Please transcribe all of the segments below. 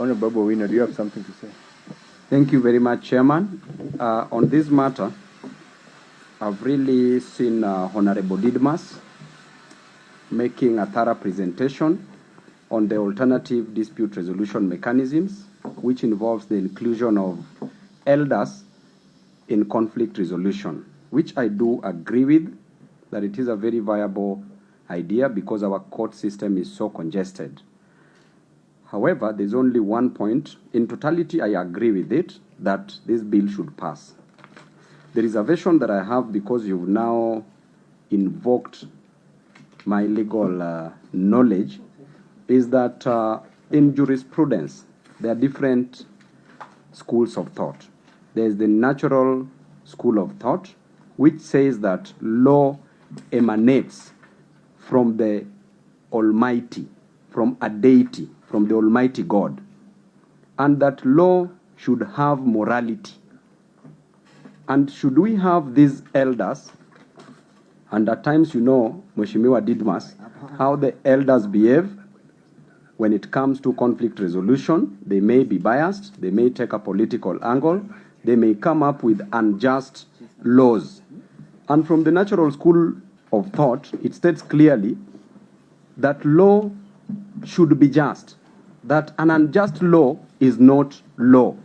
Honorable Babu Owino, do you have something to say? Thank you very much, Chairman. On this matter, I've really seen Honorable Didmus making a thorough presentation on the alternative dispute resolution mechanisms, which involves the inclusion of elders in conflict resolution, which I do agree with, that it is a very viable idea because our court system is so congested. However, there's only one point. In totality, I agree with it, that this bill should pass. The reservation that I have, because you've now invoked my legal knowledge, is that in jurisprudence, there are different schools of thought. There's the natural school of thought, which says that law emanates from the Almighty, from a deity, from the Almighty God, and that law should have morality. And should we have these elders, and at times, you know, Mheshimiwa Didmus, how the elders behave when it comes to conflict resolution. They may be biased, they may take a political angle, they may come up with unjust laws. And from the natural school of thought, it states clearly that law should be just, that an unjust law is not law,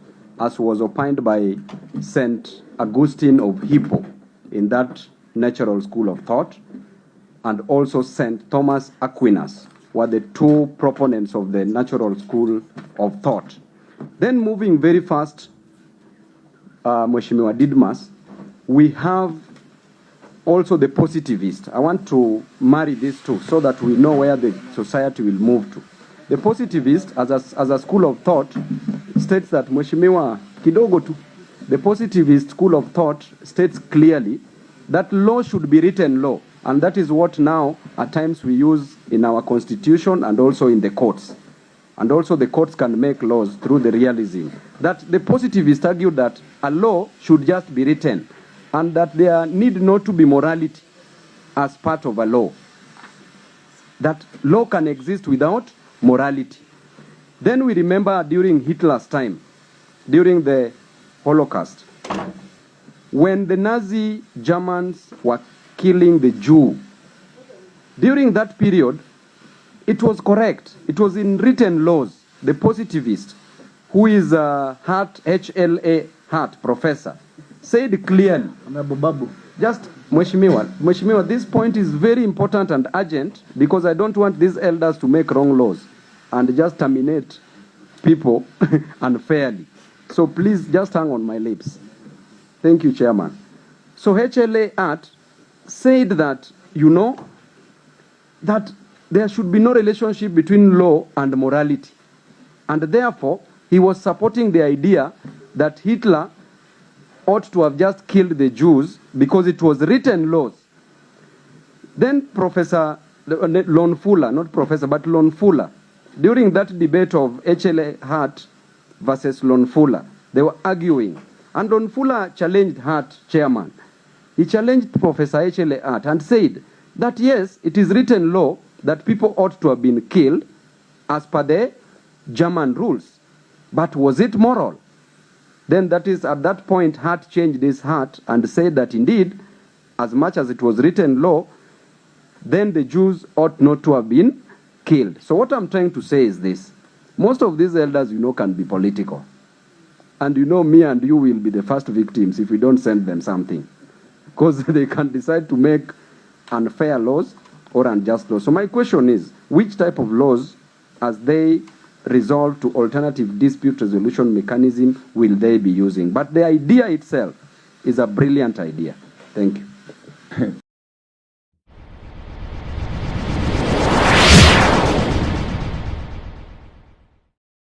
as was opined by St. Augustine of Hippo in that natural school of thought, and also St. Thomas Aquinas were the two proponents of the natural school of thought. Then moving very fast, Mheshimiwa Didmus, we have also the positivist. I want to marry these two so that we know where the society will move to. The positivist, as a school of thought, states that Mheshimiwa kidogo tu. The positivist school of thought states clearly that law should be written law, and that is what now at times we use in our constitution and also in the courts. And also the courts can make laws through the realism. That the positivists argue that a law should just be written, and that there need not to be morality as part of a law. That law can exist without morality. Then we remember during Hitler's time, during the Holocaust, when the Nazi Germans were killing the Jew, during that period, it was correct. It was in written laws. The positivist, who is a HLA Hart professor, said clearly, Babu, just Mheshimiwa, this point is very important and urgent because I don't want these elders to make wrong laws and just terminate people unfairly. So please just hang on my lips. Thank you, Chairman. So HLA Hart said that, you know, that there should be no relationship between law and morality. And therefore, he was supporting the idea that Hitler ought to have just killed the Jews because it was written laws. Then Professor Lon Fuller, not Professor, but Lon Fuller, during that debate of HLA Hart versus Lon Fuller, they were arguing. And Lon Fuller challenged Hart, Chairman. He challenged Professor HLA Hart and said that yes, it is written law that people ought to have been killed as per the German rules. But was it moral? Then that is at that point Hart changed his heart and said that indeed, as much as it was written law, then the Jews ought not to have been killed. So what I'm trying to say is this. Most of these elders, you know, can be political. And you know, me and you will be the first victims if we don't send them something. Because they can decide to make unfair laws or unjust laws. So my question is, which type of laws, as they resolve to alternative dispute resolution mechanism, will they be using? But the idea itself is a brilliant idea. Thank you.